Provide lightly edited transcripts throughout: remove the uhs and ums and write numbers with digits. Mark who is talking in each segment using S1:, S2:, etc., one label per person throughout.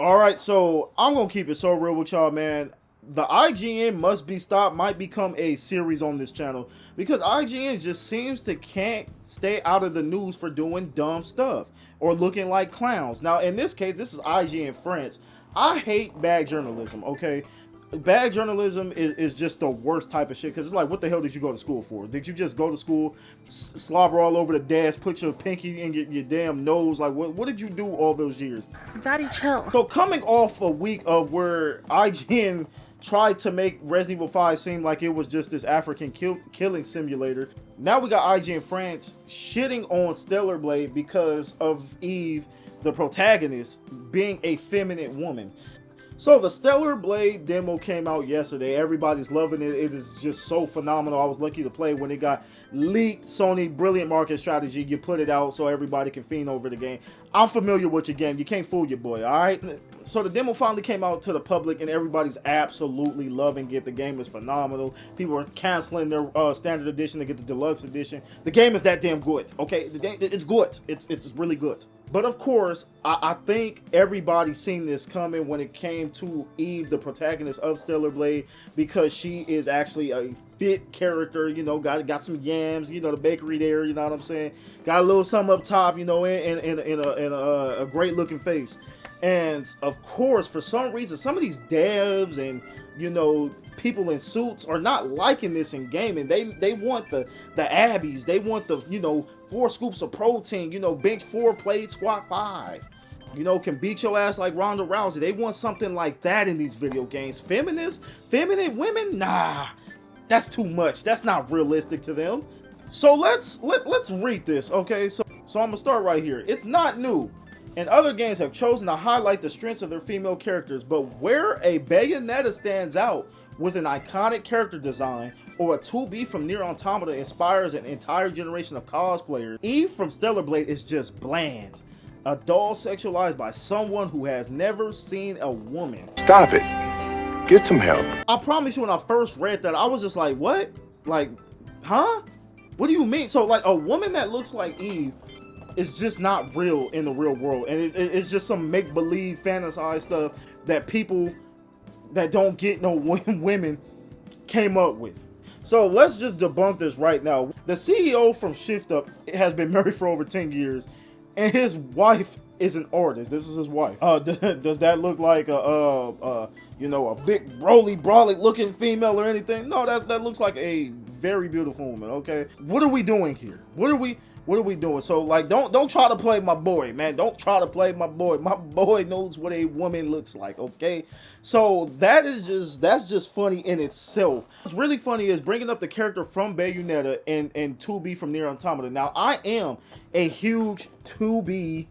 S1: All right, so I'm gonna keep it so real with y'all, man. The IGN must be stopped might become a series on this channel because IGN just seems to can't stay out of the news for doing dumb stuff or looking like clowns. Now, in this case, this is IGN France. I hate bad journalism, okay? Bad journalism is just the worst type of shit because it's like, what the hell did you go to school for? Did you just go to school, slobber all over the desk, put your pinky in your damn nose? Like, what did you do all those years?
S2: Daddy, chill.
S1: So coming off a week of where IGN tried to make Resident Evil 5 seem like it was just this African killing simulator, now we got IGN France shitting on Stellar Blade because of Eve, the protagonist, being a feminine woman. So the Stellar Blade demo came out yesterday. Everybody's loving it. It is just so phenomenal. I was lucky to play when it got leaked. Sony, brilliant market strategy. You put it out so everybody can fiend over the game. I'm familiar with your game. You can't fool your boy, all right? So the demo finally came out to the public and everybody's absolutely loving it. The game is phenomenal. People are canceling their standard edition to get the deluxe edition. The game is that damn good, okay? The game, it's good. It's really good. But of course, I think everybody's seen this coming when it came to Eve, the protagonist of Stellar Blade, because she is actually a fit character, you know, got some yams, you know, the bakery there, you know what I'm saying? Got a little something up top, you know, and a great looking face. And of course, for some reason, some of these devs and, you know, people in suits are not liking this in gaming. They want the abbies, they want the, you know, 4 scoops of protein, you know, bench 4, plate, squat 5. You know, can beat your ass like Ronda Rousey. They want something like that in these video games. Feminine women? Nah, that's too much. That's not realistic to them. So let's read this, okay? So I'm gonna start right here. It's not new, and other games have chosen to highlight the strengths of their female characters, but where a Bayonetta stands out with an iconic character design, or a 2B from Nier Automata inspires an entire generation of cosplayers, Eve from Stellar Blade is just bland. A doll sexualized by someone who has never seen a woman.
S3: Stop it. Get some help.
S1: I promise you, when I first read that, I was just like, what? Like, huh? What do you mean? So, like, a woman that looks like Eve is just not real in the real world. And it's just some make-believe, fantasized stuff that people that don't get no women came up with. So let's just debunk this right now. The CEO from Shift Up has been married for over 10 years, and his wife is an artist. This is his wife. Does that look like you know, a big brawly looking female or anything? No, that looks like a very beautiful woman. Okay, what are we doing here? What are we doing? So, like, don't try to play my boy, man. Don't try to play my boy. My boy knows what a woman looks like, okay? So that's just funny in itself. What's really funny is bringing up the character from Bayonetta and 2B from Nier Automata. Now, I am a huge 2B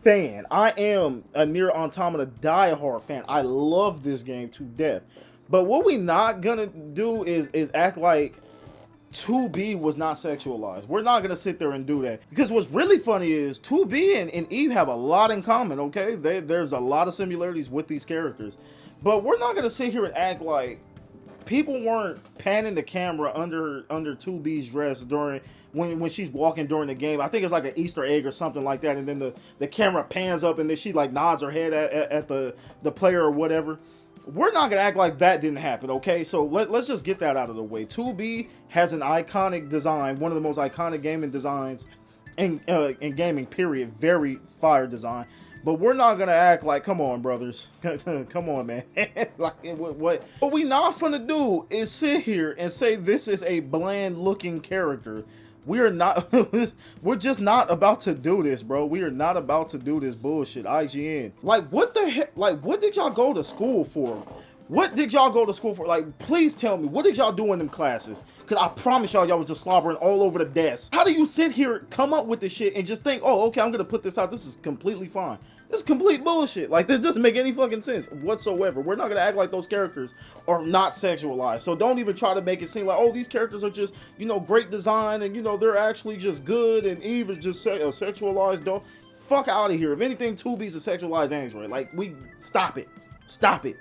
S1: fan. I am a Nier Automata diehard fan. I love this game to death. But what we not gonna do is act like 2B was not sexualized. We're not gonna sit there and do that, because what's really funny is 2B and Eve have a lot in common, okay? There's a lot of similarities with these characters, but we're not gonna sit here and act like people weren't panning the camera under 2B's dress during when she's walking during the game. I think it's like an Easter egg or something like that, and then the camera pans up and then she like nods her head at the player or whatever. We're not gonna act like that didn't happen, okay? So let's just get that out of the way. 2B has an iconic design, one of the most iconic gaming designs in gaming, period. Very fire design. But we're not gonna act like, come on, brothers, come on, man. Like, what we not gonna do is sit here and say this is a bland-looking character. We are not. We're just not about to do this, bro. We are not about to do this bullshit. IGN, like, what the heck? Like, what did y'all go to school for? What did y'all go to school for? Like, please tell me, what did y'all do in them classes? Because I promise y'all was just slobbering all over the desk. How do you sit here, come up with this shit, and just think, oh, okay, I'm going to put this out. This is completely fine. This is complete bullshit. Like, this doesn't make any fucking sense whatsoever. We're not going to act like those characters are not sexualized. So don't even try to make it seem like, oh, these characters are just, you know, great design, and, you know, they're actually just good, and Eve is just a sexualized doll. Fuck out of here. If anything, 2B's a sexualized android. Like, stop it. Stop it.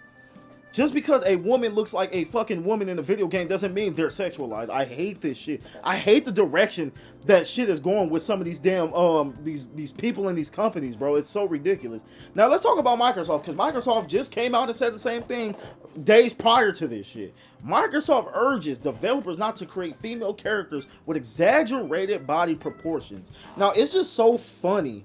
S1: Just because a woman looks like a fucking woman in a video game doesn't mean they're sexualized. I hate this shit. I hate the direction that shit is going with some of these damn these people in these companies, bro. It's so ridiculous. Now let's talk about Microsoft, because Microsoft just came out and said the same thing days prior to this shit. Microsoft urges developers not to create female characters with exaggerated body proportions. Now it's just so funny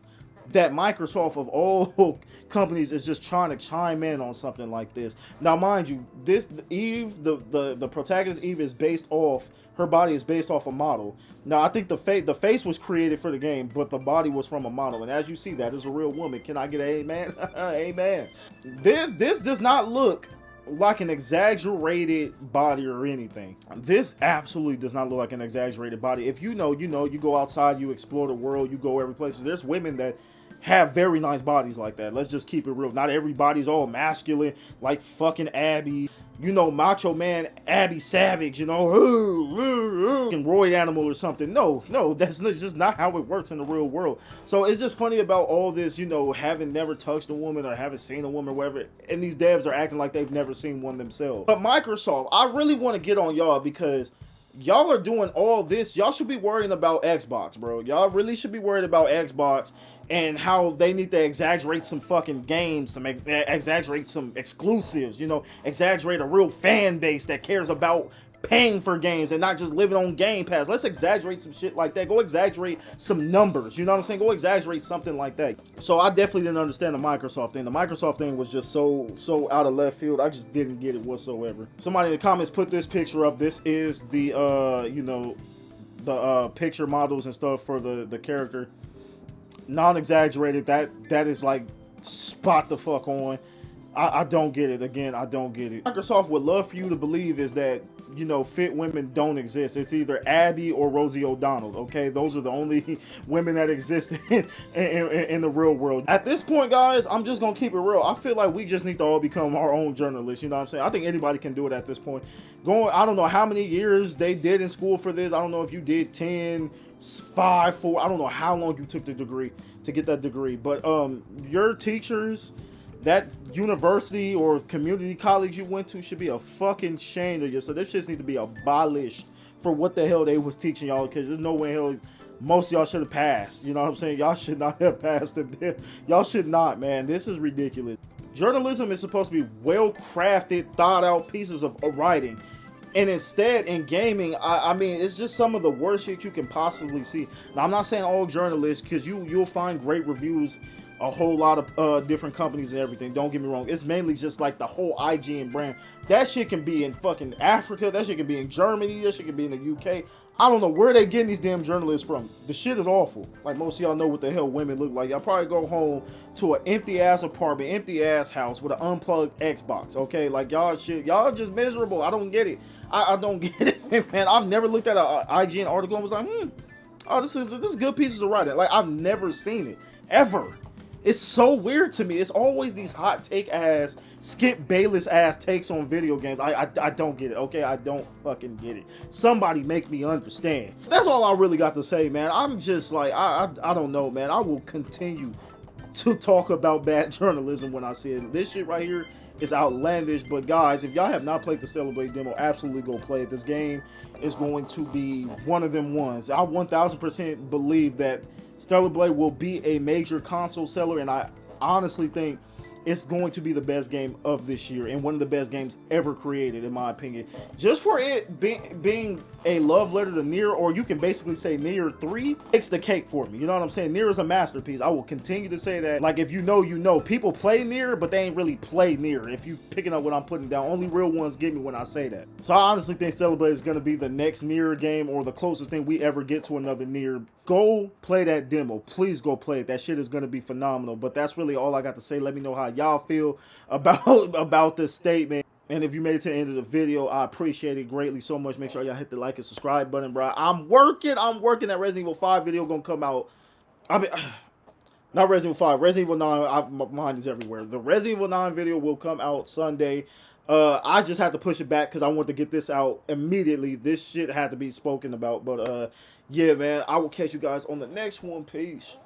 S1: that Microsoft of all companies is just trying to chime in on something like this. Now, mind you, this Eve, the protagonist Eve is based off, her body is based off a model. Now, I think the face was created for the game, but the body was from a model. And as you see, that is a real woman. Can I get an amen? Amen. This does not look like an exaggerated body or anything. This absolutely does not look like an exaggerated body. If you know, you know, you go outside, you explore the world, you go every place. There's women that have very nice bodies like that. Let's just keep it real. Not everybody's all masculine like fucking Abby, you know, Macho Man Abby Savage, you know, and Roy Animal or something. No, that's just not how it works in the real world. So it's just funny about all this, you know, having never touched a woman or haven't seen a woman or whatever, and these devs are acting like they've never seen one themselves. But Microsoft, I really want to get on y'all, because y'all are doing all this. Y'all should be worrying about Xbox, bro. Y'all really should be worried about Xbox and how they need to exaggerate some fucking games, exaggerate some exclusives, you know, exaggerate a real fan base that cares about paying for games and not just living on Game Pass. Let's exaggerate some shit like that. Go exaggerate some numbers, you know what I'm saying? Go exaggerate something like that. So I definitely didn't understand the Microsoft thing. The Microsoft thing was just so out of left field. I just didn't get it whatsoever. Somebody in the comments put this picture up. This is the you know, the picture models and stuff for the character. Non-exaggerated. That is like spot the fuck on. I don't get it. Again, I don't get it. Microsoft would love for you to believe is that, you know, fit women don't exist. It's either Abby or Rosie O'Donnell, okay? Those are the only women that exist in the real world. At this point, guys, I'm just gonna keep it real. I feel like we just need to all become our own journalists, you know what I'm saying? I think anybody can do it at this point. I don't know how many years they did in school for this. I don't know if you did 10, 5, 4. I don't know how long you took the degree to get that degree. But your teachers, that university or community college you went to, should be a fucking shame to you. So this shit need to be abolished for what the hell they was teaching y'all, because there's no way in hell most of y'all should have passed. You know what I'm saying? Y'all should not have passed them. Y'all should not, man. This is ridiculous. Journalism is supposed to be well-crafted, thought-out pieces of writing. And instead, in gaming, I mean, it's just some of the worst shit you can possibly see. Now, I'm not saying all journalists, because you'll find great reviews, a whole lot of different companies and everything. Don't get me wrong. It's mainly just like the whole IGN brand. That shit can be in fucking Africa. That shit can be in Germany. That shit can be in the UK. I don't know where they getting these damn journalists from. The shit is awful. Like, most of y'all know what the hell women look like. Y'all probably go home to an empty ass apartment, empty ass house with an unplugged Xbox. Okay, like y'all just miserable. I don't get it. I don't get it, man. I've never looked at an IGN article and was like, oh, this is good pieces of writing. Like, I've never seen it ever. It's so weird to me. It's always these hot take ass, Skip Bayless ass takes on video games. I don't get it, okay? I don't fucking get it. Somebody make me understand. That's all I really got to say, man. I'm just like, I don't know, man. I will continue to talk about bad journalism when I see it. This shit right here is outlandish. But guys, if y'all have not played the Stellar Blade demo, absolutely go play it. This game is going to be one of them ones. I 1000% believe that Stellar Blade will be a major console seller, and I honestly think it's going to be the best game of this year and one of the best games ever created, in my opinion. Just for it being a love letter to Nier, or you can basically say Nier 3, takes the cake for me. You know what I'm saying? Nier is a masterpiece. I will continue to say that. Like, if you know, you know. People play Nier, but they ain't really play Nier. If you picking up what I'm putting down, only real ones get me when I say that. So I honestly think Stellar Blade is going to be the next Nier game, or the closest thing we ever get to another Nier. Go play that demo. Please go play it. That shit is going to be phenomenal. But that's really all I got to say. Let me know how y'all feel about this statement. And if you made it to the end of the video, I appreciate it greatly so much. Make sure y'all hit the like and subscribe button, bro. I'm working. That Resident Evil 5 video gonna come out. I mean, not Resident Evil 5, Resident Evil 9. My mind is everywhere. The Resident Evil 9 video will come out Sunday. I just had to push it back because I want to get this out immediately. This shit had to be spoken about. But yeah, man, I will catch you guys on the next one. Peace.